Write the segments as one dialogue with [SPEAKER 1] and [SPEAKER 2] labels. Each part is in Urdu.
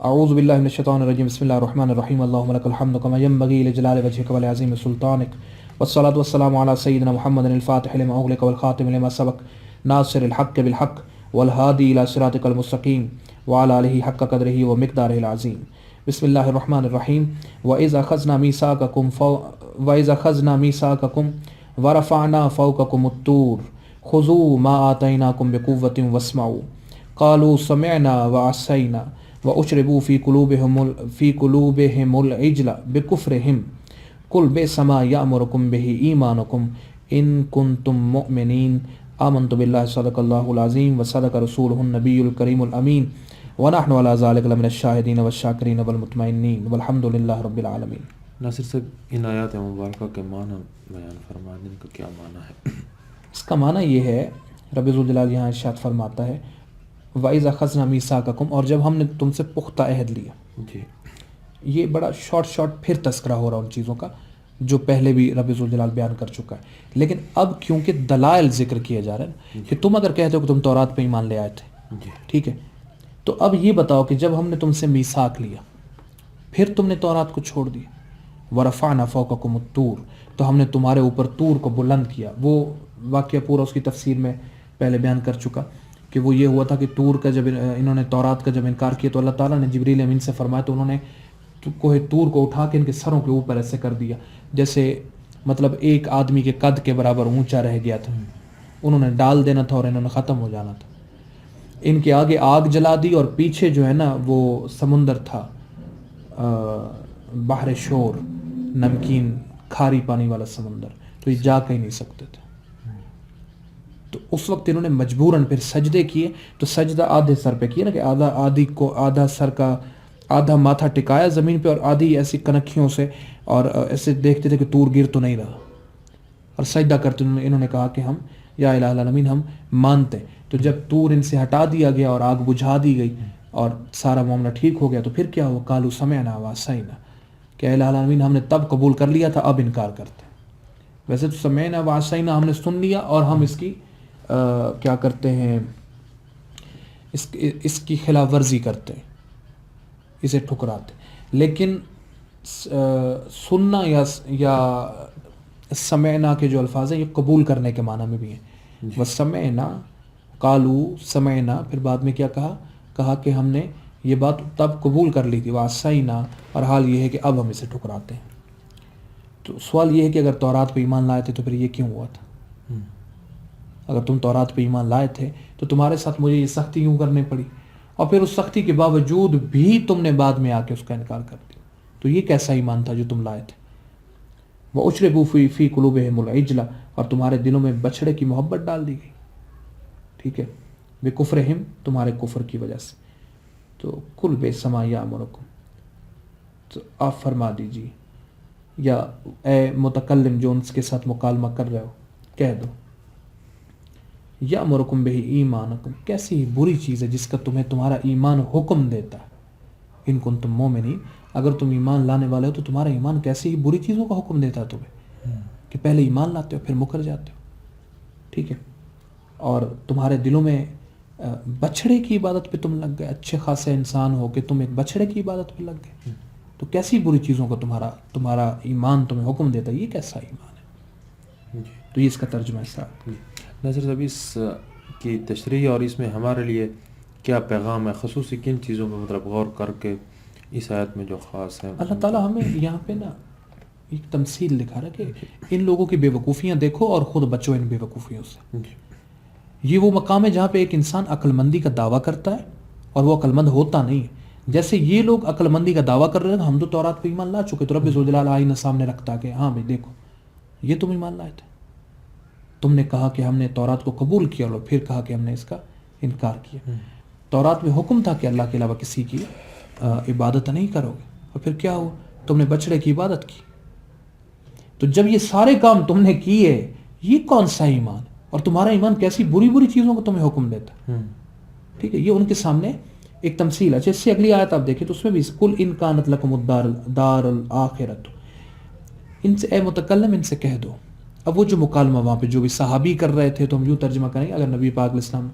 [SPEAKER 1] اعوذ باللہ من الشیطان الرجیم بسم اللہ الرحمن الرحیم اللہم لک الحمد کما ینبغی لجلال وجہک ولعظیم سلطانک والصلاة والسلام علی سیدنا محمد الفاتح لما اغلق والخاتم لما سبق ناصر الحق بالحق والہادی الی صراطک المستقیم وعلی آلہ حق قدرہ ومقدارہ العظیم بسم اللہ الرحمن الرحیم وَإِذْ أَخَذْنَا مِيثَاقَكُمْ وَرَفَعْنَا فَوْقَكُمُ الطُّورَ خُذُوا مَا آتَيْنَاكُمْ بِقُوَّةٍ وَاسْمَعُوا قَالُوا سَمِعْنَا وَعَصَيْنَا وَأُشْرِبُوا فِي قُلُوبِهِمُ الْعِجْلَ بِكُفْرِهِمْ قُلْ بِئْسَ مَا يَأْمُرُكُمْ بِهِ إِيمَانُكُمْ إِن كُنتُم مُّؤْمِنِينَ آمنت باللہ صدق اللہ العظیم وصدق رسولہ النبی الکریم الامین ونحن علی ذلک لمن الشاہدین والشاکرین والمطمئنین والحمد للہ رب العالمین۔
[SPEAKER 2] ناصر صاحب، ان آیات مبارکہ کے معنی بیان فرما دیں، ان کا کیا معنی ہے؟
[SPEAKER 1] اس کا معنی یہ ہے، رب ذوالجلال یہاں ارشاد فرماتا ہے وَإِذْ أَخَذْنَا مِيثَاقَكُمْ، اور جب ہم نے تم سے پختہ عہد لیا۔
[SPEAKER 2] جی،
[SPEAKER 1] یہ بڑا شارٹ پھر تذکرہ ہو رہا ان چیزوں کا جو پہلے بھی رب ذوالجلال بیان کر چکا ہے، لیکن اب کیونکہ دلائل ذکر کیے جا رہے ہیں کہ تم اگر کہتے ہو کہ تم تورات پہ ایمان لے آئے تھے، ٹھیک ہے، تو اب یہ بتاؤ کہ جب ہم نے تم سے میثاق لیا پھر تم نے تورات کو چھوڑ دیا، وَرَفَعْنَا فَوْقَكُمُ الطُّورَ، تو ہم نے تمہارے اوپر طور کو بلند کیا۔ وہ واقعہ پورا اس کی تفسیر میں پہلے بیان کر چکا کہ وہ یہ ہوا تھا کہ طور کا جب انہوں نے تورات کا جب انکار کیا تو اللہ تعالیٰ نے جبریل امین سے فرمایا تو انہوں نے کوہ طور کو اٹھا کے ان کے سروں کے اوپر ایسے کر دیا جیسے مطلب ایک آدمی کے قد کے برابر اونچا رہ گیا تھا، انہوں نے ڈال دینا تھا اور انہوں نے ختم ہو جانا تھا۔ ان کے آگے آگ جلا دی اور پیچھے جو ہے نا وہ سمندر تھا، بحر شور، نمکین کھاری پانی والا سمندر، تو یہ جا کہیں نہیں سکتے تھے۔ تو اس وقت انہوں نے مجبوراً پھر سجدے کیے، تو سجدہ آدھے سر پہ کیا نا کہ آدھا سر کا آدھا ماتھا ٹکایا زمین پہ اور آدھی ایسی کنکھیوں سے، اور ایسے دیکھتے تھے کہ طور گر تو نہیں رہا، اور سجدہ کرتے انہوں نے کہا کہ ہم یا الہ العالمین ہم مانتے۔ تو جب طور ان سے ہٹا دیا گیا اور آگ بجھا دی گئی اور سارا معاملہ ٹھیک ہو گیا تو پھر کیا ہوا، قالوا سمعنا وعصینا، کہ الہ العالمین ہم نے تب قبول کر لیا تھا، اب انکار کرتے ہیں۔ ویسے تو سمعنا وعصینا ہم نے سن لیا اور ہم اس کی کیا کرتے ہیں، اس کی خلاف ورزی کرتے ہیں، اسے ٹھکراتے ہیں۔ لیکن سننا یا سمعنا کے جو الفاظ ہیں یہ قبول کرنے کے معنی میں بھی ہیں۔ وسمعنا، قالوا سمعنا، پھر بعد میں کیا کہا کہ ہم نے یہ بات تب قبول کر لی تھی، وعصینا، اور حال یہ ہے کہ اب ہم اسے ٹھکراتے ہیں۔ تو سوال یہ ہے کہ اگر تورات پہ ایمان لائے تھے تو پھر یہ کیوں ہوا تھا؟ اگر تم تورات پہ ایمان لائے تھے تو تمہارے ساتھ مجھے یہ سختی کیوں کرنی پڑی، اور پھر اس سختی کے باوجود بھی تم نے بعد میں آ کے اس کا انکار کر دیا؟ تو یہ کیسا ایمان تھا جو تم لائے تھے؟ وَأُشْرِبُوا فِي قُلُوبِهِمُ الْعِجْلَ، اور تمہارے دلوں میں بچھڑے کی محبت ڈال دی گئی، ٹھیک ہے، بِكُفْرِهِمْ، تمہارے کفر کی وجہ سے۔ تو قُلْ بِئْسَ مَا يَأْمُرُكُمْ، تو آپ فرما دیجیے، یا اے متکلم جو ان کے ساتھ مکالمہ کر رہے ہو کہہ دو، یأمرکم بہ ایمانکم، کیسی بری چیز ہے جس کا تمہیں تمہارا ایمان حکم دیتا ہے، ان کنتم مومنین، اگر تم ایمان لانے والے ہو تو تمہارا ایمان کیسی ہی بری چیزوں کا حکم دیتا ہے تمہیں، کہ پہلے ایمان لاتے ہو پھر مکر جاتے ہو، ٹھیک ہے، اور تمہارے دلوں میں بچھڑے کی عبادت پہ تم لگ گئے، اچھے خاصے انسان ہو کہ تم ایک بچھڑے کی عبادت پہ لگ گئے، تو کیسی بری چیزوں کا تمہارا ایمان تمہیں حکم دیتا ہے، یہ کیسا ایمان ہے؟ تو یہ اس کا ترجمہ ایسا ہے۔
[SPEAKER 2] ناصر صاحب، اس کی تشریح اور اس میں ہمارے لیے کیا پیغام ہے، خصوصی کن چیزوں پہ مطلب غور کر کے اس آیت میں جو خاص ہے؟
[SPEAKER 1] اللہ تعالیٰ ہمیں یہاں پہ نا ایک تمثیل دکھا رہا ہے کہ ان لوگوں کی بے وقوفیاں دیکھو اور خود بچو ان بے وقوفیوں سے۔ یہ وہ مقام ہے جہاں پہ ایک انسان عقل مندی کا دعویٰ کرتا ہے اور وہ عقل مند ہوتا نہیں ہے۔ جیسے یہ لوگ عقل مندی کا دعویٰ کر رہے ہیں، ہم تو تورات پہ ایمان لا چکے، تو رب ذوالجلال آئینہ سامنے رکھتا کہ ہاں بھائی دیکھو یہ تم ایمان لائے تھے، تم نے کہا کہ ہم نے تورات کو قبول کیا اور پھر کہا کہ ہم نے اس کا انکار کیا۔ تورات میں حکم تھا کہ اللہ کے علاوہ کسی کی عبادت نہیں کرو گے، اور پھر کیا ہوا، تم نے بچڑے کی عبادت کی۔ تو جب یہ سارے کام تم نے کیے، یہ کون سا ایمان، اور تمہارا ایمان کیسی بری چیزوں کو تمہیں حکم دیتا، ٹھیک ہے، یہ ان کے سامنے ایک تمثیل ہے۔ اس سے اگلی آیت آپ دیکھیں تو اس میں بھی قل ان کانت لکم الدار الآخرۃ، ان سے اے متکلم ان سے کہہ دو۔ اب وہ جو مکالمہ وہاں پہ جو بھی صحابی کر رہے تھے تو ہم یوں ترجمہ کریں گے، اگر نبی پاک علیہ السلام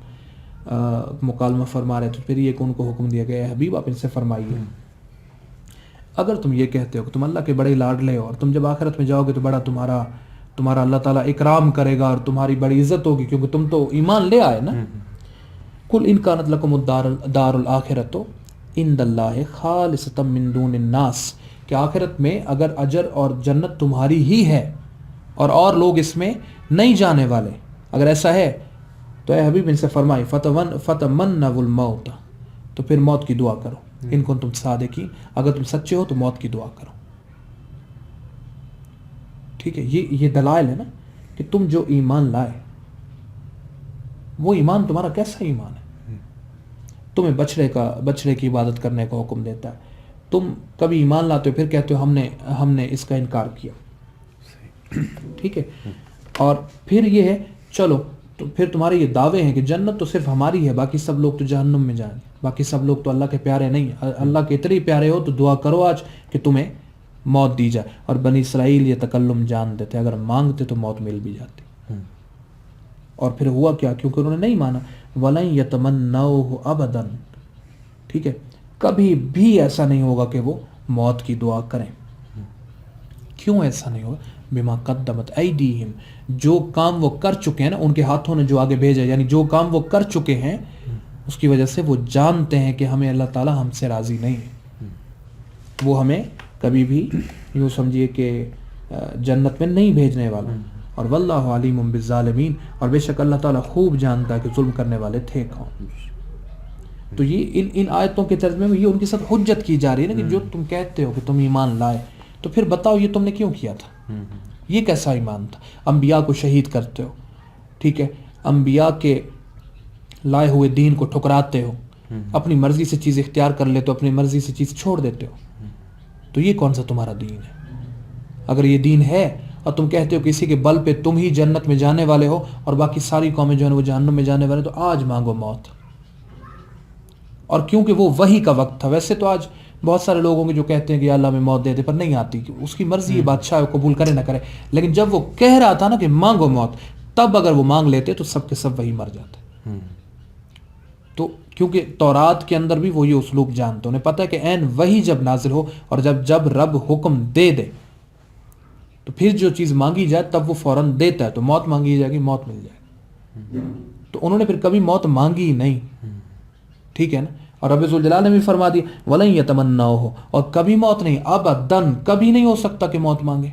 [SPEAKER 1] مکالمہ فرما رہے تو پھر یہ کہ ان کو حکم دیا گیا ہے حبیب آپ ان سے فرمائیے اگر تم یہ کہتے ہو کہ تم اللہ کے بڑے لاڈلے ہو اور تم جب آخرت میں جاؤ گے تو بڑا تمہارا اللہ تعالیٰ اکرام کرے گا اور تمہاری بڑی عزت ہوگی کیونکہ تم تو ایمان لے آئے نا. کل ان کانت لکم الدار الآخرۃ عند اللہ خالصۃ من دون الناس کہ آخرت میں اگر اجر اور جنت تمہاری ہی ہے اور لوگ اس میں نہیں جانے والے اگر ایسا ہے تو اے حبیب ان سے فرمائی فتمنوا الموت تو پھر موت کی دعا کرو ان کو تم صادقین اگر تم سچے ہو تو موت کی دعا کرو. ٹھیک ہے یہ دلائل ہے نا کہ تم جو ایمان لائے وہ ایمان تمہارا کیسا ایمان ہے. تمہیں بچڑے کی عبادت کرنے کا حکم دیتا ہے تم کبھی ایمان لاتے ہو پھر کہتے ہو ہم نے اس کا انکار کیا. ٹھیک ہے اور پھر یہ ہے چلو تو پھر تمہارے یہ دعوے ہیں کہ جنت تو صرف ہماری ہے باقی سب لوگ تو جہنم میں جائیں گے باقی سب لوگ تو اللہ کے پیارے نہیں ہیں. اللہ کے اتنے پیارے ہو تو دعا کرو آج کہ تمہیں موت دی جائے. اور بنی اسرائیل یہ تکلم جانتے تھے اگر مانگتے تو موت مل بھی جاتی. اور پھر ہوا کیا کیونکہ انہوں نے نہیں مانا وَلَن يَتَمَنَّوْهُ أَبَدًا. ٹھیک ہے کبھی بھی ایسا نہیں ہوگا کہ وہ موت کی دعا کریں. کیوں ایسا نہیں ہوگا بما قدمت ایدیہم جو کام وہ کر چکے ہیں نا ان کے ہاتھوں نے جو آگے بھیجا یعنی جو کام وہ کر چکے ہیں اس کی وجہ سے وہ جانتے ہیں کہ ہمیں اللہ تعالیٰ ہم سے راضی نہیں ہے. وہ ہمیں کبھی بھی یوں سمجھیے کہ جنت میں نہیں بھیجنے والا. اور واللہ علیم بالظالمین اور بے شک اللہ تعالیٰ خوب جانتا ہے کہ ظلم کرنے والے تھے کون. تو یہ ان آیتوں کے ترجمے میں یہ ان کے ساتھ حجت کی جا رہی ہے نا کہ جو تم کہتے ہو کہ تم ایمان لائے تو پھر بتاؤ یہ تم نے کیوں کیا تھا یہ کیسا ایمان تھا. انبیاء کو شہید کرتے ہو ٹھیک ہے انبیاء کے لائے ہوئے دین کو ٹھکراتے ہو اپنی مرضی سے چیز اختیار کر لیتے ہو اپنی مرضی سے چیز چھوڑ دیتے ہو. تو یہ کون سا تمہارا دین ہے. اگر یہ دین ہے اور تم کہتے ہو کسی کے بل پہ تم ہی جنت میں جانے والے ہو اور باقی ساری قومیں جو ہیں وہ جہنم میں جانے والے تو آج مانگو موت. اور کیونکہ وہ وحی کا وقت تھا. ویسے تو آج بہت سارے لوگ ہوں گے جو کہتے ہیں کہ اللہ میں موت دے دے پر نہیں آتی اس کی مرضی بادشاہ قبول کرے نہ کرے. لیکن جب وہ کہہ رہا تھا نا کہ مانگو موت تب اگر وہ مانگ لیتے تو سب کے سب وہی مر جاتے. تو کیونکہ تورات کے اندر بھی وہ یہ اسلوب جانتے انہیں پتہ ہے کہ عین وہی جب نازل ہو اور جب رب حکم دے دے تو پھر جو چیز مانگی جائے تب وہ فوراً دیتا ہے. تو موت مانگی جائے گی موت مل جائے گی. تو انہوں نے پھر کبھی موت مانگی ہی نہیں. ٹھیک ہے نا. اور رب ذوالجلال نے بھی فرما دیا وَلَن يَتَمَنَّوْهُ اور کبھی موت نہیں ابداً کبھی نہیں ہو سکتا کہ موت مانگے.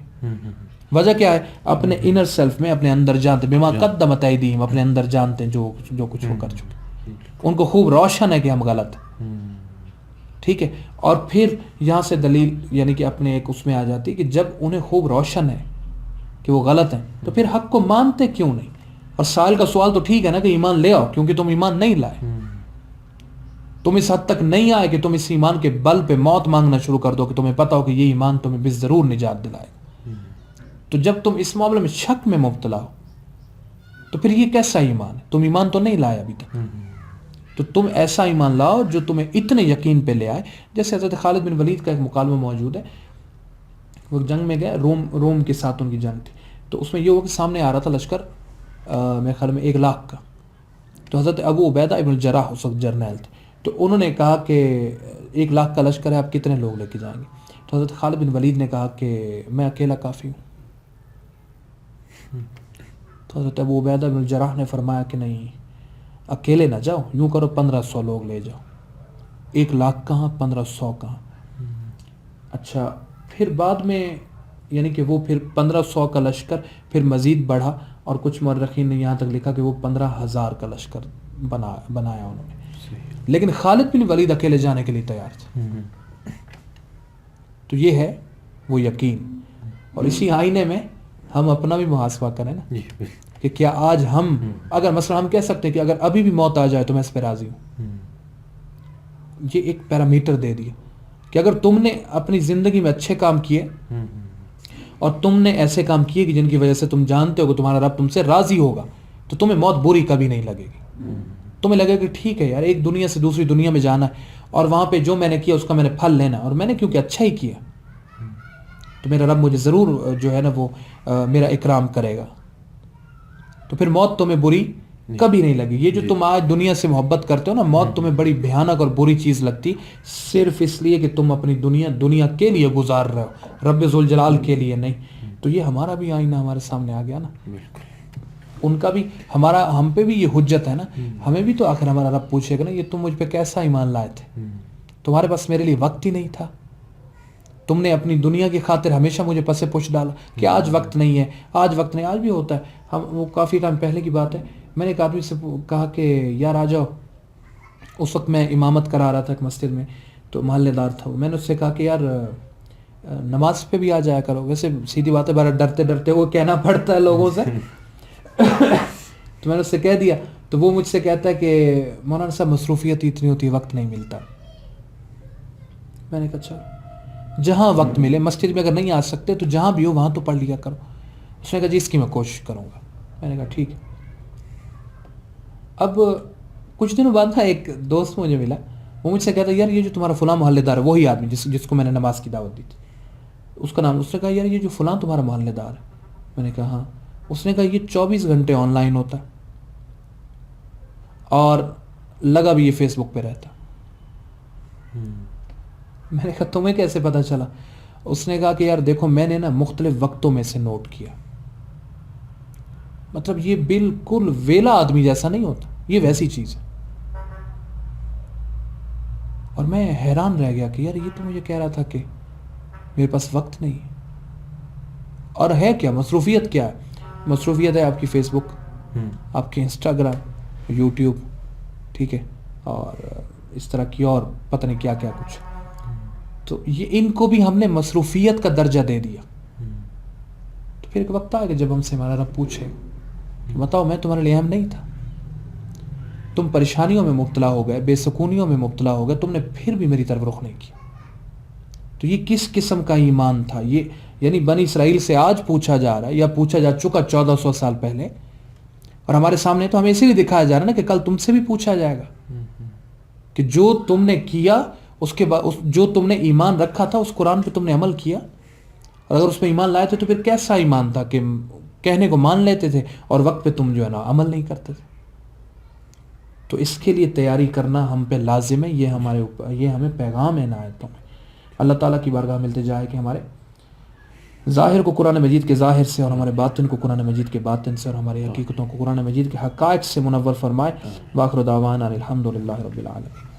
[SPEAKER 1] وجہ کیا ہے اپنے انر سیلف میں اپنے اندر جانتے بما قدمت ایدیہم اپنے اندر جانتے ہیں جو کچھ وہ کر چکے ان کو خوب روشن ہے کہ ہم غلط ہیں. ٹھیک ہے. اور پھر یہاں سے دلیل یعنی کہ اپنے ایک اس میں آ جاتی ہے کہ جب انہیں خوب روشن ہے کہ وہ غلط ہیں تو پھر حق کو مانتے کیوں نہیں. اور سائل کا سوال تو ٹھیک ہے نا کہ ایمان لے آؤ کیونکہ تم ایمان نہیں لائے. تم اس حد تک نہیں آئے کہ تم اس ایمان کے بل پہ موت مانگنا شروع کر دو کہ تمہیں پتا ہو کہ یہ ایمان تمہیں بس ضرور نجات دلائے. تو جب تم اس معاملے میں شک میں مبتلا ہو تو پھر یہ کیسا ایمان ہے. تم ایمان تو نہیں لائے ابھی تک. تو تم ایسا ایمان لاؤ جو تمہیں اتنے یقین پہ لے آئے. جیسے حضرت خالد بن ولید کا ایک مکالمہ موجود ہے. وہ جنگ میں گئے روم کے ساتھ ان کی جنگ تھی. تو اس میں یہ ہوا کہ سامنے آ رہا تھا لشکر میرے خیال میں 1,00,000 کا. تو حضرت ابو عبیدہ ابن الجراح اس وقت جرنیل تھے. تو انہوں نے کہا کہ 1,00,000 کا لشکر ہے آپ کتنے لوگ لے کے جائیں گے. تو حضرت خالد بن ولید نے کہا کہ میں اکیلا کافی ہوں. تو حضرت ابو عبیدہ بن الجراح نے فرمایا کہ نہیں اکیلے نہ جاؤ یوں کرو 1,500 لوگ لے جاؤ. 1,00,000 کہاں 1,500 کہاں. اچھا پھر بعد میں یعنی کہ وہ پھر 1,500 کا لشکر پھر مزید بڑھا اور کچھ مورخین نے یہاں تک لکھا کہ وہ 15,000 کا لشکر بنایا انہوں نے. لیکن خالد بن ولید اکیلے جانے کے لیے تیار تھے. تو یہ ہے وہ یقین. اور اسی آئینے میں ہم اپنا بھی محاسبہ کریں نا کہ کیا آج ہم اگر مثلا ہم کہہ سکتے ہیں کہ اگر ابھی بھی موت آ جائے تو میں اس پہ راضی ہوں. یہ ایک پیرامیٹر دے دیا کہ اگر تم نے اپنی زندگی میں اچھے کام کیے اور تم نے ایسے کام کیے کہ جن کی وجہ سے تم جانتے ہو کہ تمہارا رب تم سے راضی ہوگا تو تمہیں موت بری کبھی نہیں لگے گی. تمہیں لگے کہ ٹھیک ہے یار ایک دنیا سے دوسری دنیا میں جانا ہے اور وہاں پہ جو میں نے کیا اس کا میں نے پھل لینا اور میں نے کیونکہ اچھا ہی کیا تو میرا رب مجھے ضرور جو ہے نا وہ میرا اکرام کرے گا. تو پھر موت تمہیں بری کبھی نہیں لگی. یہ جو تم آج دنیا سے محبت کرتے ہو نا, موت تمہیں بڑی بھیانک اور بری چیز لگتی صرف اس لیے کہ تم اپنی دنیا کے لیے گزار رہے ہو, رب ذوالجلال کے لیے نہیں. تو یہ ہمارا بھی آئینہ ہمارے سامنے آ گیا نا, ان کا بھی ہم پہ بھی یہ حجت ہے نا. ہمیں بھی تو آخر ہمارا رب پوچھے گا نا, یہ تم مجھ پہ کیسا ایمان لائے تھے, تمہارے پاس میرے لیے وقت ہی نہیں تھا, تم نے اپنی دنیا کی خاطر ہمیشہ مجھے پسے پوچھ ڈالا کہ آج وقت نہیں ہے, آج وقت نہیں. آج بھی ہوتا ہے. وہ کافی ٹائم پہلے کی بات ہے, میں نے ایک آدمی سے کہا کہ یار آ جاؤ. اس وقت میں امامت کرا رہا تھا ایک مسجد میں, تو محلے دار تھا. میں نے اس سے کہا کہ یار نماز پہ بھی آ جایا کرو. ویسے سیدھی بات ہے, بڑا ڈرتے وہ کہنا پڑتا ہے لوگوں سے. تو میں نے اس سے کہہ دیا, تو وہ مجھ سے کہتا ہے کہ مولانا صاحب مصروفیت اتنی ہوتی ہے, وقت نہیں ملتا. میں نے کہا چلو جہاں وقت ملے, مسجد میں اگر نہیں آ سکتے تو جہاں بھی ہو وہاں تو پڑھ لیا کرو. اس نے کہا جی اس کی میں کوشش کروں گا. میں نے کہا ٹھیک ہے. اب کچھ دنوں بعد نا ایک دوست مجھے ملا, وہ مجھ سے کہتا یار یہ جو تمہارا فلاں محلے دار ہے, وہی آدمی جس کو میں نے نماز کی دعوت دی تھی, اس کا نام. اس نے کہا یار یہ جو فلاں تمہارا محلے دار ہے. میں نے کہا ہاں. اس نے کہا یہ 24 گھنٹے آن لائن ہوتا ہے اور لگا بھی یہ فیس بک پہ رہتا. میں نے کہا تمہیں کیسے پتا چلا؟ اس نے کہا کہ یار دیکھو میں نے نا مختلف وقتوں میں سے نوٹ کیا, مطلب یہ بالکل ویلا آدمی جیسا نہیں ہوتا, یہ ویسی چیز ہے. اور میں حیران رہ گیا کہ یار یہ تو مجھے کہہ رہا تھا کہ میرے پاس وقت نہیں ہے. اور ہے کیا مصروفیت؟ کیا ہے مصروفیت؟ ہے آپ کی فیس بک, آپ کے انسٹاگرام, یوٹیوب, ٹھیک ہے, اور اس طرح کی اور پتہ نہیں کیا کیا کچھ. تو یہ ان کو بھی ہم نے مصروفیت کا درجہ دے دیا. تو پھر ایک وقت آئے گا جب ہم سے ہمارا رب پوچھے بتاؤ میں تمہارے لیے اہم نہیں تھا؟ تم پریشانیوں میں مبتلا ہو گئے, بے سکونیوں میں مبتلا ہو گئے, تم نے پھر بھی میری طرف رخ نہیں کیا. تو یہ کس قسم کا ایمان تھا؟ یہ یعنی بنی اسرائیل سے آج پوچھا جا رہا ہے یا پوچھا جا چکا 1400 سال پہلے, اور ہمارے سامنے تو ہمیں اسی لیے دکھایا جا رہا ہے نا کہ کل تم سے بھی پوچھا جائے گا کہ جو تم نے کیا, اس کے بعد جو تم نے ایمان رکھا تھا اس قرآن پہ تم نے عمل کیا, اور اگر اس پہ ایمان لائے تھے تو پھر کیسا ایمان تھا کہ کہنے کو مان لیتے تھے اور وقت پہ تم جو ہے نا عمل نہیں کرتے تھے. تو اس کے لیے تیاری کرنا ہم پہ لازم ہے. یہ ہمارے اوپر, یہ ہمیں پیغام ہے عنایتوں میں. اللہ تعالیٰ کی بارگاہ ملتے جائے کہ ہمارے ظاہر کو قرآن مجید کے ظاہر سے, اور ہمارے باطن کو قرآن مجید کے باطن سے, اور ہماری حقیقتوں کو قرآن مجید کے حقائق سے منور فرمائے. وآخر دعوانا الحمد للہ رب العالمین.